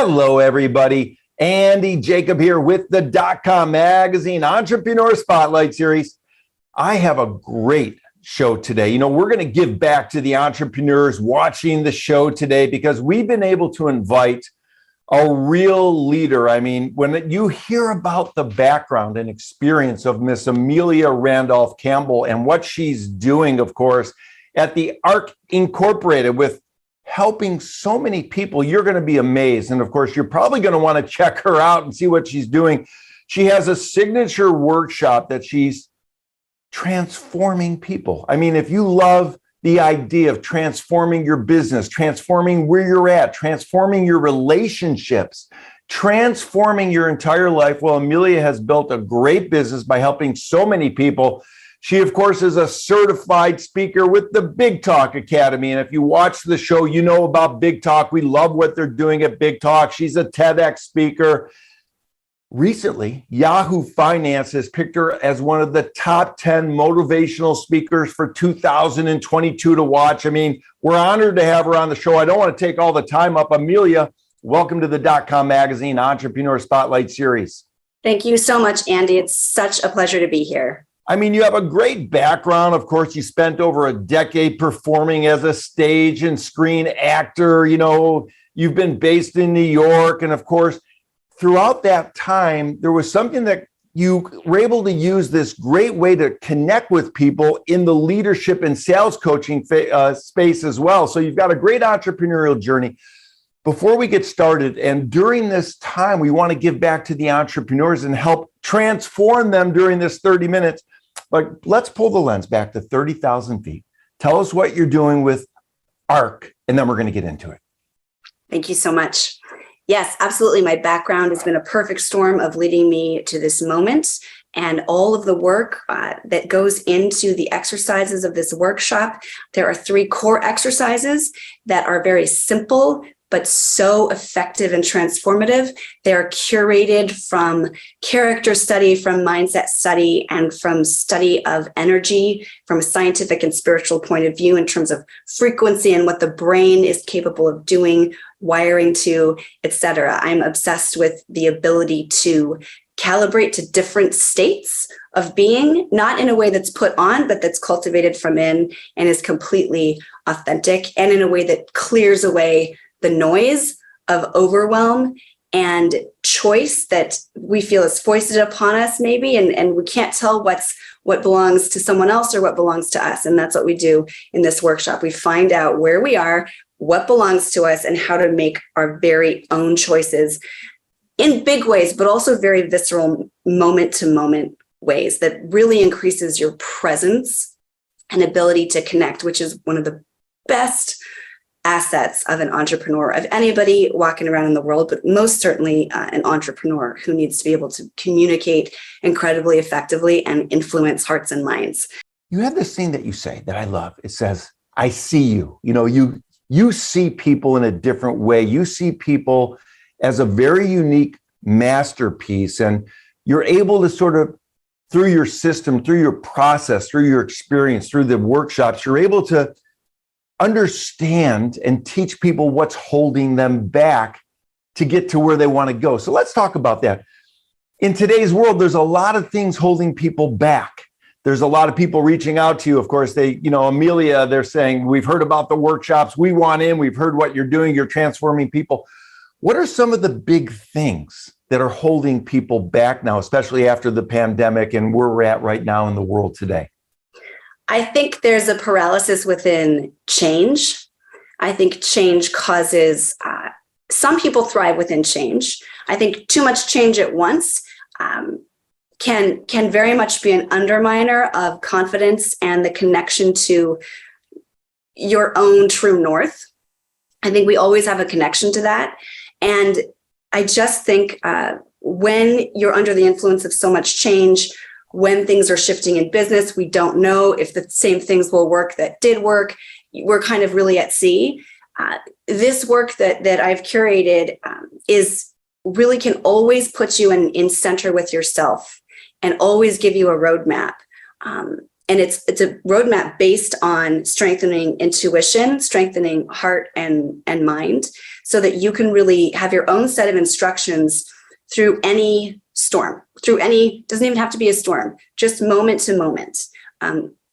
Hello, everybody. Andy Jacob here with the .com Magazine Entrepreneur Spotlight Series. I have a great show today. You know, we're going to give back to the entrepreneurs watching the show today because we've been able to invite a real leader. I mean, when you hear about the background and experience of Miss Amelia Randolph Campbell and what she's doing, of course, at the ARC Incorporated with helping so many people, you're going to be amazed. And of course, you're probably going to want to check her out and see what she's doing. She has a signature workshop that she's transforming people. I mean, if you love the idea of transforming your business, transforming where you're at, transforming your relationships, transforming your entire life, well, Emilia has built a great business by helping so many people. She, of course, is a certified speaker with the Big Talk Academy. And if you watch the show, you know about Big Talk. We love what they're doing at Big Talk. She's a TEDx speaker. Recently, Yahoo Finance has picked her as one of the top 10 motivational speakers for 2022 to watch. I mean, we're honored to have her on the show. I don't want to take all the time up. Amelia, welcome to the .com Magazine Entrepreneur Spotlight Series. Thank you so much, Andy. It's such a pleasure to be here. I mean, you have a great background. Of course, you spent over a decade performing as a stage and screen actor. You know, you've been based in New York. And of course, throughout that time, there was something that you were able to use this great way to connect with people in the leadership and sales coaching space as well. So you've got a great entrepreneurial journey. Before we get started, and during this time, we want to give back to the entrepreneurs and help transform them during this 30 minutes. But let's pull the lens back to 30,000 feet. Tell us what you're doing with ARC, and then we're going to get into it. Thank you so much. Yes, absolutely. My background has been a perfect storm of leading me to this moment, and all of the work that goes into the exercises of this workshop. There are 3 core exercises that are very simple, but so effective and transformative. They are curated from character study, from mindset study, and from study of energy from a scientific and spiritual point of view in terms of frequency and what the brain is capable of doing, wiring to, etc. I'm obsessed with the ability to calibrate to different states of being, not in a way that's put on, but that's cultivated from in and is completely authentic, and in a way that clears away the noise of overwhelm and choice that we feel is foisted upon us maybe, and we can't tell what belongs to someone else or what belongs to us. And that's what we do in this workshop. We find out where we are, what belongs to us, and how to make our very own choices in big ways, but also very visceral moment-to-moment ways that really increases your presence and ability to connect, which is one of the best assets of an entrepreneur, of anybody walking around in the world, but most certainly an entrepreneur who needs to be able to communicate incredibly effectively and influence hearts and minds. You have this thing that you say that I love. It says, I see you. You know, you see people in a different way. You see people as a very unique masterpiece, and you're able to sort of, through your system, through your process, through your experience, through the workshops, you're able to understand and teach people what's holding them back to get to where they want to go. So let's talk about that. In today's world, there's a lot of things holding people back. There's a lot of people reaching out to you. Of course, Amelia, they're saying, we've heard about the workshops, we want in, we've heard what you're doing, you're transforming people. What are some of the big things that are holding people back now, especially after the pandemic and where we're at right now in the world today? I think there's a paralysis within change. I think change causes, some people thrive within change. I think too much change at once can very much be an underminer of confidence and the connection to your own true north. I think we always have a connection to that. And I just think when you're under the influence of so much change, when things are shifting in business, we don't know if the same things will work that did work. We're kind of really at sea. This work that I've curated is really can always put you in center with yourself and always give you a roadmap. And it's a roadmap based on strengthening intuition, strengthening heart and mind, so that you can really have your own set of instructions through any storm, doesn't even have to be a storm, just moment to moment,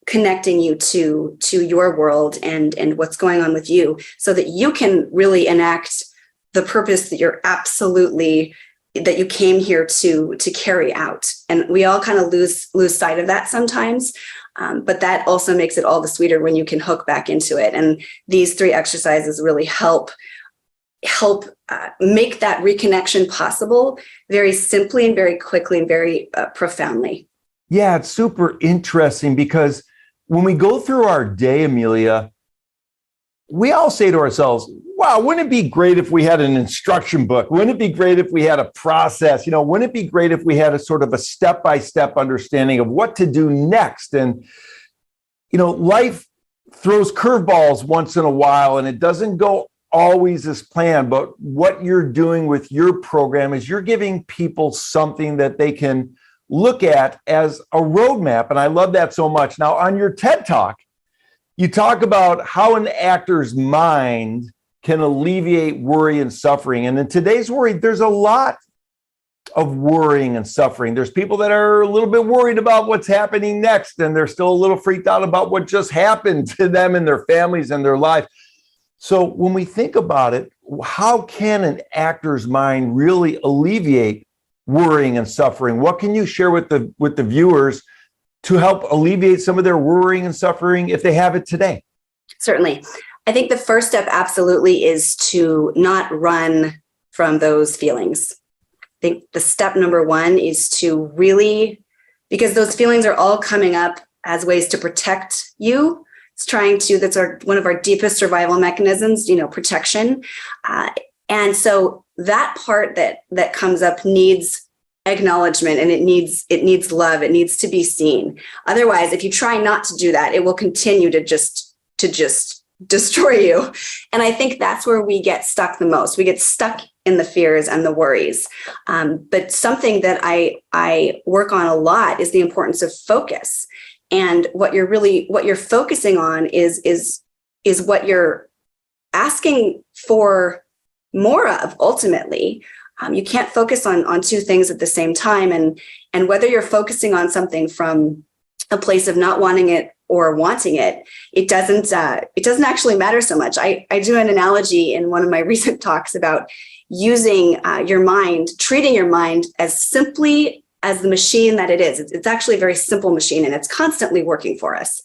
connecting you to your world and what's going on with you, so that you can really enact the purpose that that you came here to carry out. And we all kind of lose sight of that sometimes. But that also makes it all the sweeter when you can hook back into it. And these 3 exercises really help make that reconnection possible very simply and very quickly and very profoundly. Yeah, it's super interesting because when we go through our day, Amelia, we all say to ourselves, wow, wouldn't it be great if we had an instruction book? Wouldn't it be great if we had a process? Wouldn't it be great if we had a sort of a step-by-step understanding of what to do next? And, life throws curveballs once in a while, and it doesn't go always as planned. But what you're doing with your program is you're giving people something that they can look at as a roadmap. And I love that so much. Now, on your TED Talk, you talk about how an actor's mind can alleviate worry and suffering. And in today's world, there's a lot of worrying and suffering. There's people that are a little bit worried about what's happening next, and they're still a little freaked out about what just happened to them and their families and their life. So when we think about it, how can an actor's mind really alleviate worrying and suffering? What can you share with the viewers to help alleviate some of their worrying and suffering if they have it today? Certainly. I think the first step absolutely is to not run from those feelings. I think the step number 1 is to really, because those feelings are all coming up as ways to protect you. That's one of our deepest survival mechanisms, protection. And so that part that comes up needs acknowledgement, and it needs love. It needs to be seen. Otherwise, if you try not to do that, it will continue to just destroy you. And I think that's where we get stuck the most. We get stuck in the fears and the worries. But something that I work on a lot is the importance of focus. And what you're focusing on is what you're asking for more of ultimately. You can't focus on 2 things at the same time. And whether you're focusing on something from a place of not wanting it or wanting it, it doesn't actually matter so much. I do an analogy in one of my recent talks about using treating your mind as simply as the machine that it is. It's actually a very simple machine, and it's constantly working for us.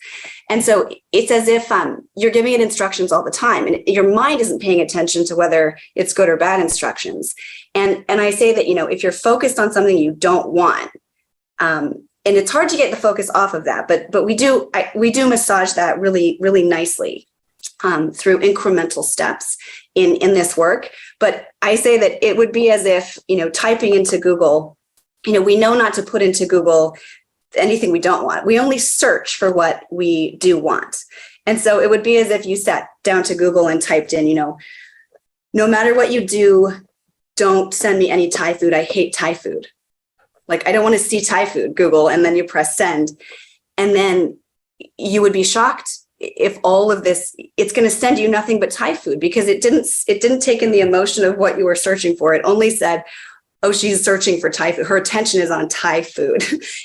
And so it's as if you're giving it instructions all the time, and your mind isn't paying attention to whether it's good or bad instructions. And I say that, if you're focused on something you don't want, and it's hard to get the focus off of that, but we do massage that really, really nicely through incremental steps in this work. But I say that it would be as if, typing into Google, we know not to put into Google anything we don't want. We only search for what we do want. And so it would be as if you sat down to Google and typed in, no matter what you do, don't send me any Thai food. I hate Thai food. Like, I don't want to see Thai food, Google, and then you press send. And then you would be shocked if all of this, it's going to send you nothing but Thai food, because it didn't take in the emotion of what you were searching for. It only said, oh, she's searching for Thai food. Her attention is on Thai food.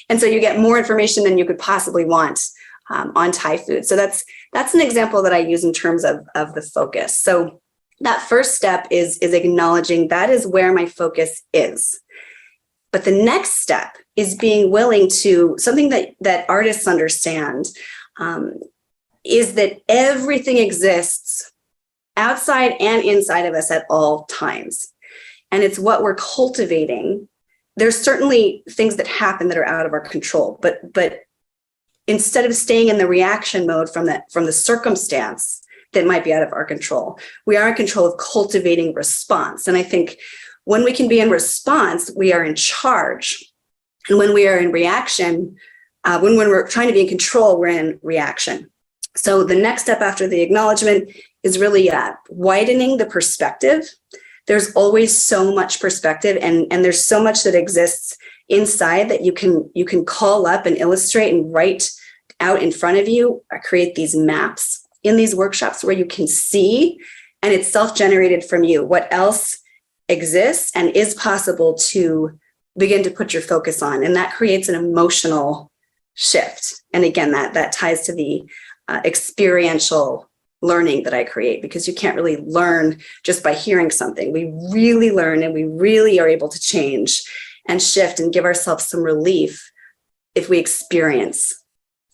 And so you get more information than you could possibly want on Thai food. So that's an example that I use in terms of the focus. So that first step is acknowledging that is where my focus is. But the next step is being willing to, something that artists understand, is that everything exists outside and inside of us at all times. And it's what we're cultivating. There's certainly things that happen that are out of our control, but instead of staying in the reaction mode from the circumstance that might be out of our control, we are in control of cultivating response. And I think when we can be in response, we are in charge. And when we are in reaction, when we're trying to be in control, we're in reaction. So the next step after the acknowledgement is really widening the perspective. There's always so much perspective, and there's so much that exists inside that you can call up and illustrate and write out in front of you, I create these maps in these workshops where you can see, and it's self-generated from you, what else exists and is possible to begin to put your focus on. And that creates an emotional shift. And again, that ties to the experiential learning that I create, because you can't really learn just by hearing something. We really learn, and we really are able to change and shift and give ourselves some relief if we experience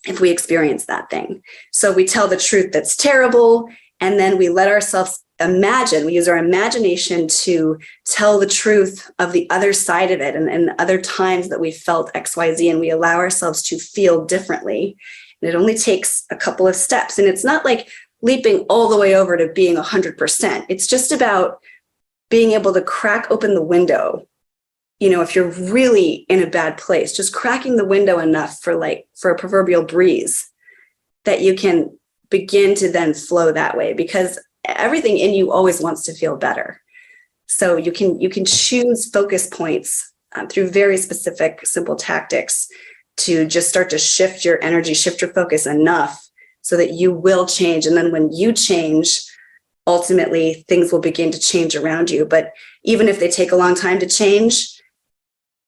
that thing. So we tell the truth that's terrible, and then we let ourselves imagine. We use our imagination to tell the truth of the other side of it, and other times that we felt XYZ, and we allow ourselves to feel differently. And it only takes a couple of steps. And it's not like leaping all the way over to being 100%. It's just about being able to crack open the window. You know, if you're really in a bad place, just cracking the window enough for a proverbial breeze, that you can begin to then flow that way, because everything in you always wants to feel better. So you can choose focus points through very specific, simple tactics to just start to shift your energy, shift your focus enough so that you will change. And then when you change, ultimately things will begin to change around you. But even if they take a long time to change,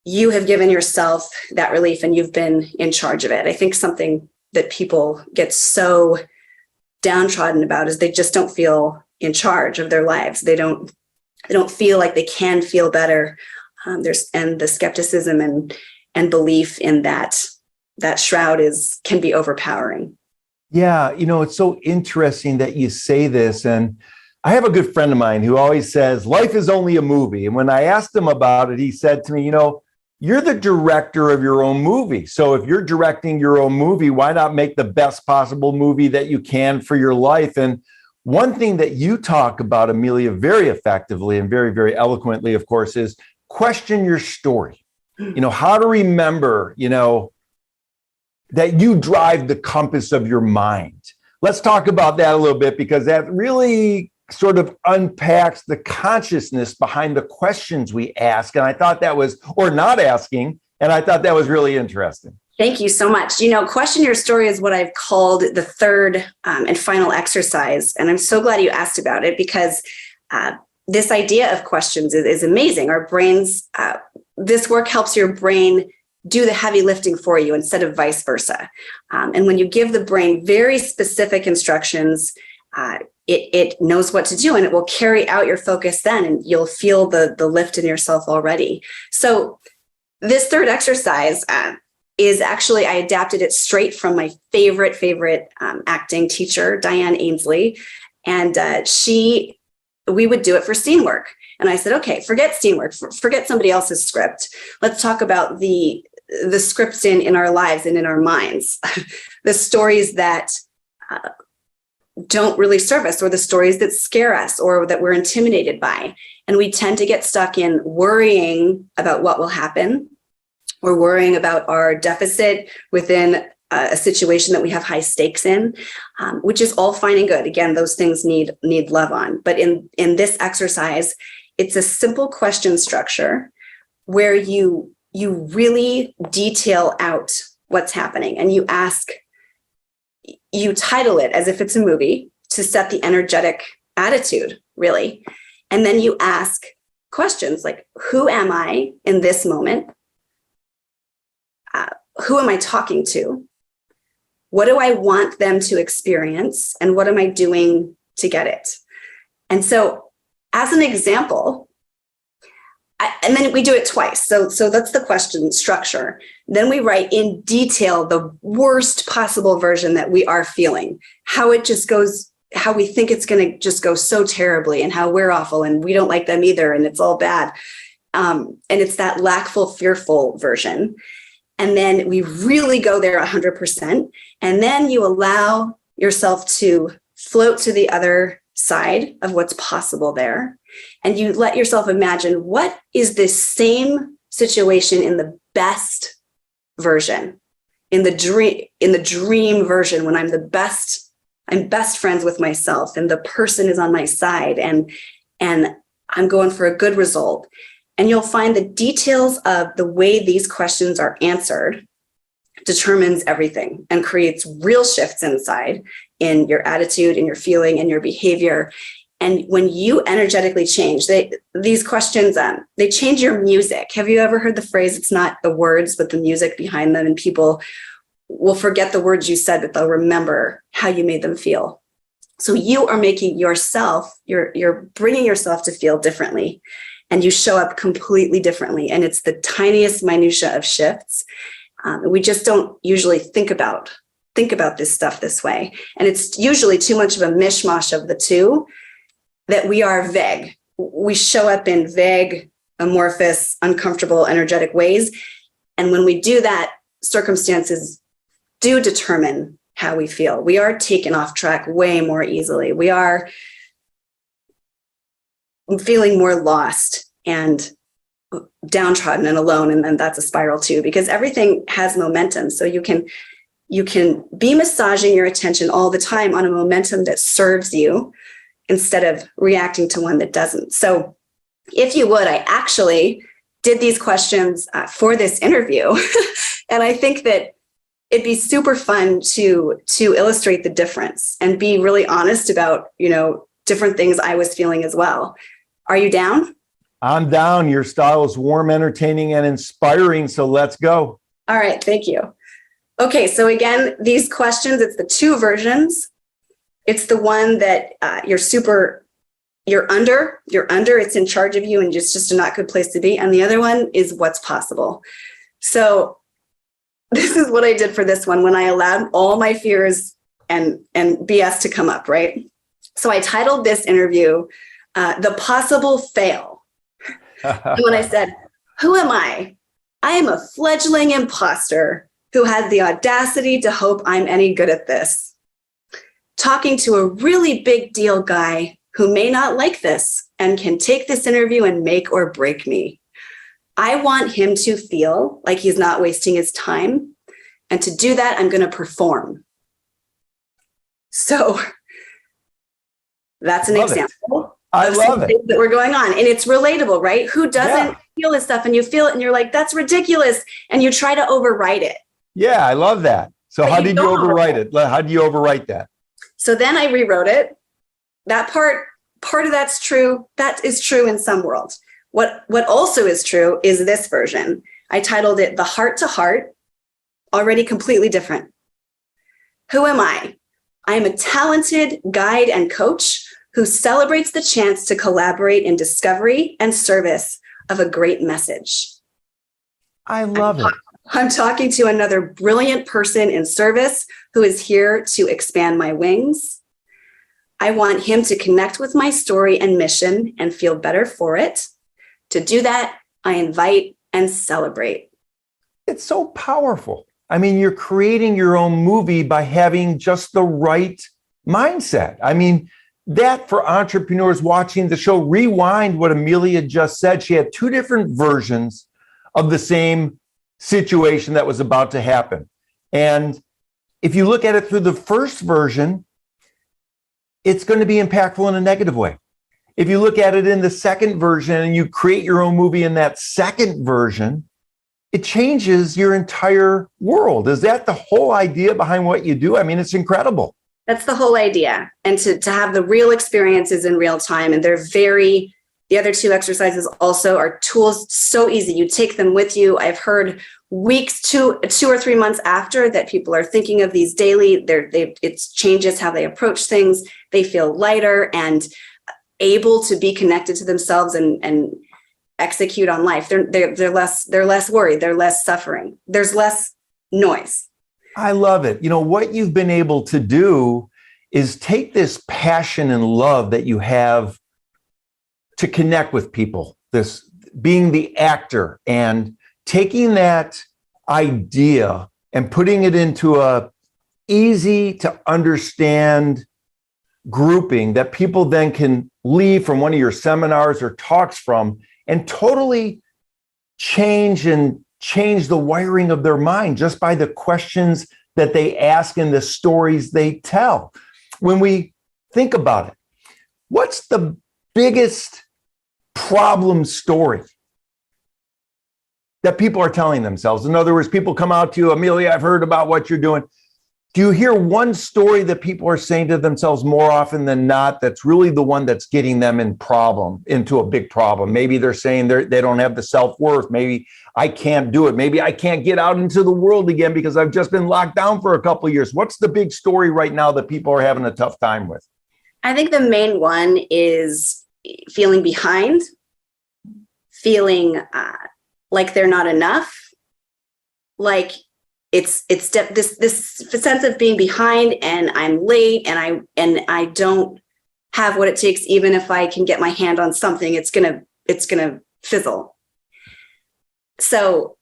you have given yourself that relief and you've been in charge of it. I think something that people get so downtrodden about is they just don't feel in charge of their lives. They don't feel like they can feel better. And the skepticism and belief in that shroud can be overpowering. Yeah, it's so interesting that you say this. And I have a good friend of mine who always says, life is only a movie. And when I asked him about it, he said to me, you're the director of your own movie. So if you're directing your own movie, why not make the best possible movie that you can for your life? And one thing that you talk about, Amelia, very effectively and very, very eloquently, of course, is question your story. How to remember, that you drive the compass of your mind. Let's talk about that a little bit, because that really sort of unpacks the consciousness behind the questions we ask. And I thought that was, or not asking, and I thought that was really interesting. Thank you so much. Question your story is what I've called the third and final exercise. And I'm so glad you asked about it, because this idea of questions is amazing. Our brains, this work helps your brain do the heavy lifting for you instead of vice versa. And when you give the brain very specific instructions, it knows what to do, and it will carry out your focus then, and you'll feel the lift in yourself already. So this third exercise is actually, I adapted it straight from my favorite acting teacher, Diane Ainsley. And we would do it for scene work. And I said, okay, forget scene work, forget somebody else's script. Let's talk about the scripts in our lives and in our minds, the stories that don't really serve us, or the stories that scare us or that we're intimidated by. And we tend to get stuck in worrying about what will happen, or worrying about our deficit within a situation that we have high stakes in, which is all fine and good. Again, those things need love on. But in this exercise, it's a simple question structure where you really detail out what's happening, and you title it as if it's a movie to set the energetic attitude, really. And then you ask questions like, who am I in this moment? Who am I talking to? What do I want them to experience? And what am I doing to get it? And so as an example, and then we do it twice. So that's the question structure. Then we write in detail the worst possible version that we are feeling, how it just goes, how we think it's going to just go so terribly, and how we're awful and we don't like them either, and it's all bad. And it's that lackful, fearful version. And then we really go there 100%. And then you allow yourself to float to the other side of what's possible there. And you let yourself imagine, what is this same situation in the best version, in the dream version, when I'm best friends with myself, and the person is on my side, and I'm going for a good result. And you'll find the details of the way these questions are answered determines everything and creates real shifts inside in your attitude, in your feeling, in your behavior. And when you energetically change, these questions, they change your music. Have you ever heard the phrase, it's not the words, but the music behind them? And people will forget the words you said, but they'll remember how you made them feel. So you are making yourself, you're bringing yourself to feel differently, and you show up completely differently. And it's the tiniest minutia of shifts. We just don't usually think about this stuff this way. And it's usually too much of a mishmash of the two, that we are vague. We show up in vague, amorphous, uncomfortable, energetic ways. And when we do that, circumstances do determine how we feel. We are taken off track way more easily. We are feeling more lost and downtrodden and alone. And then that's a spiral too, because everything has momentum. So you can be massaging your attention all the time on a momentum that serves you, instead of reacting to one that doesn't. So if you would, I actually did these questions for this interview. And I think that it'd be super fun to illustrate the difference and be really honest about, different things I was feeling as well. Are you down? I'm down. Your style is warm, entertaining, and inspiring. So let's go. All right. Thank you. Okay. So again, these questions, it's the two versions. It's the one that you're under, it's in charge of you, and it's just a not good place to be. And the other one is what's possible. So this is what I did for this one when I allowed all my fears and BS to come up, right? So I titled this interview, The Possible Fail. And when I said, who am I? I am a fledgling imposter who has the audacity to hope I'm any good at this. Talking to a really big deal guy who may not like this and can take this interview and make or break me. I want him to feel like he's not wasting his time. And to do that, I'm going to perform. So that's an example. I love it. That we're going on. And it's relatable, right? Who doesn't feel this stuff, and you feel it and you're like, that's ridiculous. And you try to overwrite it. Yeah, I love that. So how did you overwrite it? How do you overwrite that? So then I rewrote it. That part of that's true. That is true in some worlds. What also is true is this version. I titled it The Heart to Heart, already completely different. Who am I? I am a talented guide and coach who celebrates the chance to collaborate in discovery and service of a great message. I love it. I'm talking to another brilliant person in service who is here to expand my wings. I want him to connect with my story and mission and feel better for it. To do that, I invite and celebrate. It's so powerful. I mean, you're creating your own movie by having just the right mindset. I mean, that for entrepreneurs watching the show, rewind what Amelia just said. She had two different versions of the same situation that was about to happen. And if you look at it through the first version, it's going to be impactful in a negative way. If you look at it in the second version and you create your own movie in that second version, it changes your entire world. Is that the whole idea behind what you do? I mean, it's incredible. That's the whole idea. And to have the real experiences in real time. And the other two exercises also are tools so easy. You take them with you. I've heard weeks, 2 or 3 months after that people are thinking of these daily. It changes how they approach things. They feel lighter and able to be connected to themselves and execute on life. They're less worried. They're less suffering. There's less noise. I love it. What you've been able to do is take this passion and love that you have to connect with people, this being the actor, and taking that idea and putting it into a easy to understand grouping that people then can leave from one of your seminars or talks from and totally change the wiring of their mind just by the questions that they ask and the stories they tell. When we think about it, what's the biggest problem story that people are telling themselves? In other words, people come out to you, Amelia, I've heard about what you're doing. Do you hear one story that people are saying to themselves more often than not that's really the one that's getting them into a big problem? Maybe they're saying they don't have the self-worth. Maybe I can't do it. Maybe I can't get out into the world again because I've just been locked down for a couple of years. What's the big story right now that people are having a tough time with? I think the main one is feeling behind, feeling like they're not enough, like it's this sense of being behind, and I'm late, and I don't have what it takes. Even if I can get my hand on something, it's gonna fizzle. So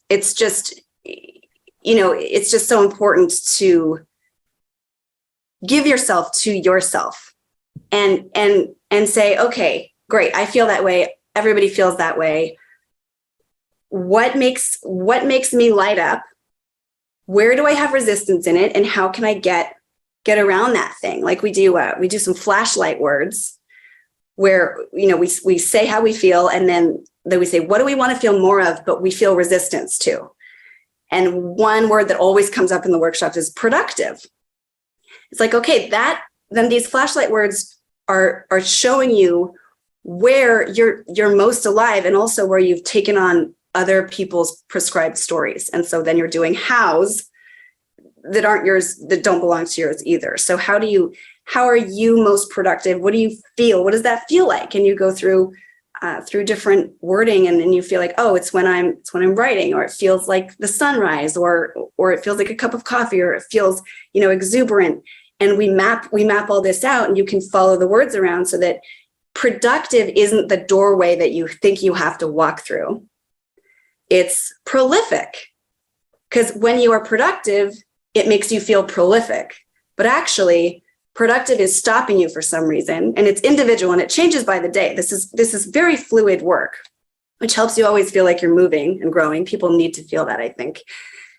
it's just, it's just so important to give yourself to yourself and say, okay, great, I feel that way. Everybody feels that way. What makes me light up? Where do I have resistance in it? And how can I get around that thing? Like we do some flashlight words where, we say how we feel, and then we say, what do we want to feel more of, but we feel resistance to? And one word that always comes up in the workshops is productive. It's like, okay, then these flashlight words are showing you where you're most alive, and also where you've taken on other people's prescribed stories. And so then you're doing hows that aren't yours, that don't belong to yours either. So how are you most productive? What do you feel? What does that feel like? And you go through different wording, and then you feel like, oh, it's when I'm writing, or it feels like the sunrise, or it feels like a cup of coffee, or it feels, exuberant. And we map all this out, and you can follow the words around so that productive isn't the doorway that you think you have to walk through. It's prolific, because when you are productive, it makes you feel prolific. But actually, productive is stopping you for some reason, and it's individual, and it changes by the day. This is very fluid work, which helps you always feel like you're moving and growing. People need to feel that, I think.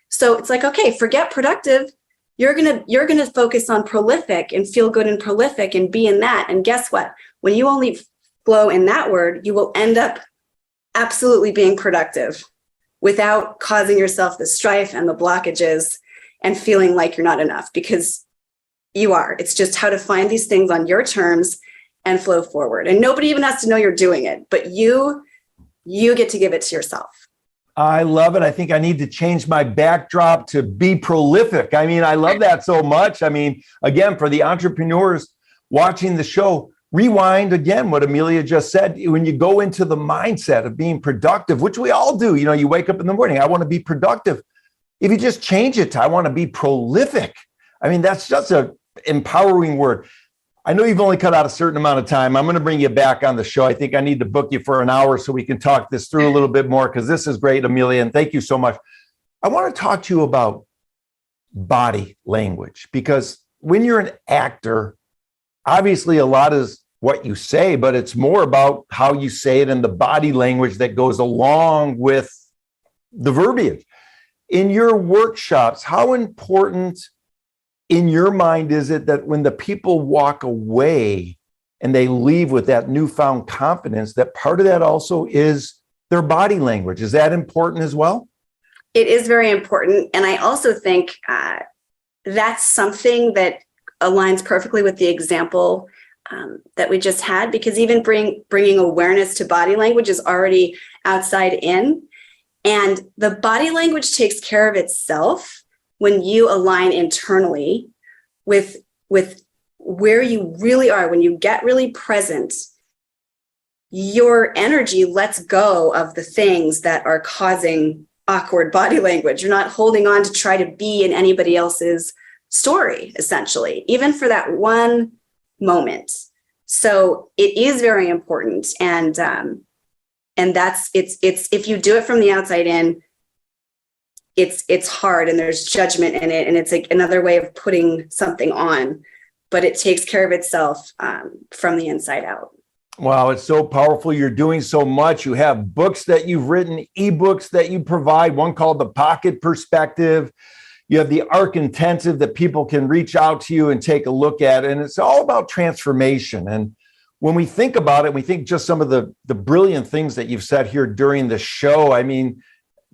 So it's like, okay, forget productive. You're gonna focus on prolific and feel good in prolific and be in that. And guess what? When you only flow in that word, you will end up absolutely being productive without causing yourself the strife and the blockages and feeling like you're not enough, because you are. It's just how to find these things on your terms and flow forward. And nobody even has to know you're doing it, but you get to give it to yourself. I love it. I think I need to change my backdrop to be prolific. I mean, I love that so much. I mean, again, for the entrepreneurs watching the show, rewind again what Emilia just said. When you go into the mindset of being productive, which we all do, you wake up in the morning, I want to be productive. If you just change it to, I want to be prolific. I mean, that's just an empowering word. I know you've only cut out a certain amount of time. I'm going to bring you back on the show. I think I need to book you for an hour so we can talk this through a little bit more, because this is great, Emilia, and thank you so much. I want to talk to you about body language, because when you're an actor, obviously a lot is what you say, but it's more about how you say it and the body language that goes along with the verbiage. In your workshops, how important in your mind is it that when the people walk away and they leave with that newfound confidence, that part of that also is their body language? Is that important as well? It is very important. And I also think that's something that aligns perfectly with the example that we just had, because even bringing awareness to body language is already outside in. And the body language takes care of itself when you align internally with where you really are. When you get really present, your energy lets go of the things that are causing awkward body language. You're not holding on to try to be in anybody else's story, essentially, even for that one moment. So it is very important. And that's, it's if you do it from the outside in, it's hard, and there's judgment in it, and it's like another way of putting something on, but it takes care of itself from the inside out. Wow, it's so powerful. You're doing so much. You have books that you've written, ebooks that you provide, one called The Pocket Perspective. You have the ARC Intensive that people can reach out to you and take a look at. And it's all about transformation. And when we think about it, we think just some of the brilliant things that you've said here during the show. I mean,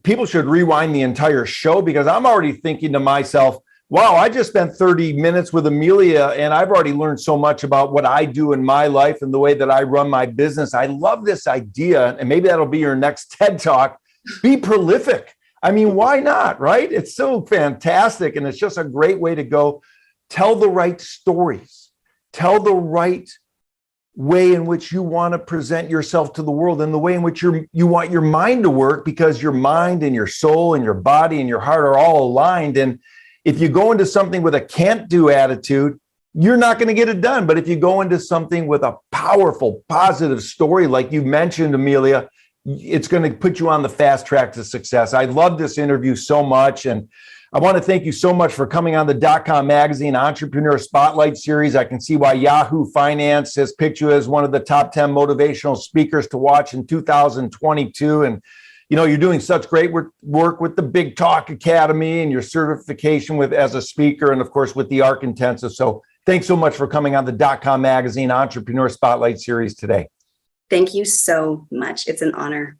people should rewind the entire show, because I'm already thinking to myself, wow, I just spent 30 minutes with Emilia and I've already learned so much about what I do in my life and the way that I run my business. I love this idea. And maybe that'll be your next TED Talk. Be prolific. I mean, why not, right? It's so fantastic. And it's just a great way to go. Tell the right stories. Tell the right way in which you want to present yourself to the world, and the way in which you want your mind to work, because your mind and your soul and your body and your heart are all aligned. And if you go into something with a can't-do attitude, you're not going to get it done. But if you go into something with a powerful, positive story, like you mentioned, Emilia, it's going to put you on the fast track to success. I love this interview so much. And I want to thank you so much for coming on the .com Magazine Entrepreneur Spotlight Series. I can see why Yahoo Finance has picked you as one of the top 10 motivational speakers to watch in 2022. And you're doing such great work with the Big Talk Academy and your certification as a speaker, and of course with the ARC Intensive. So thanks so much for coming on the .com Magazine Entrepreneur Spotlight Series today. Thank you so much. It's an honor.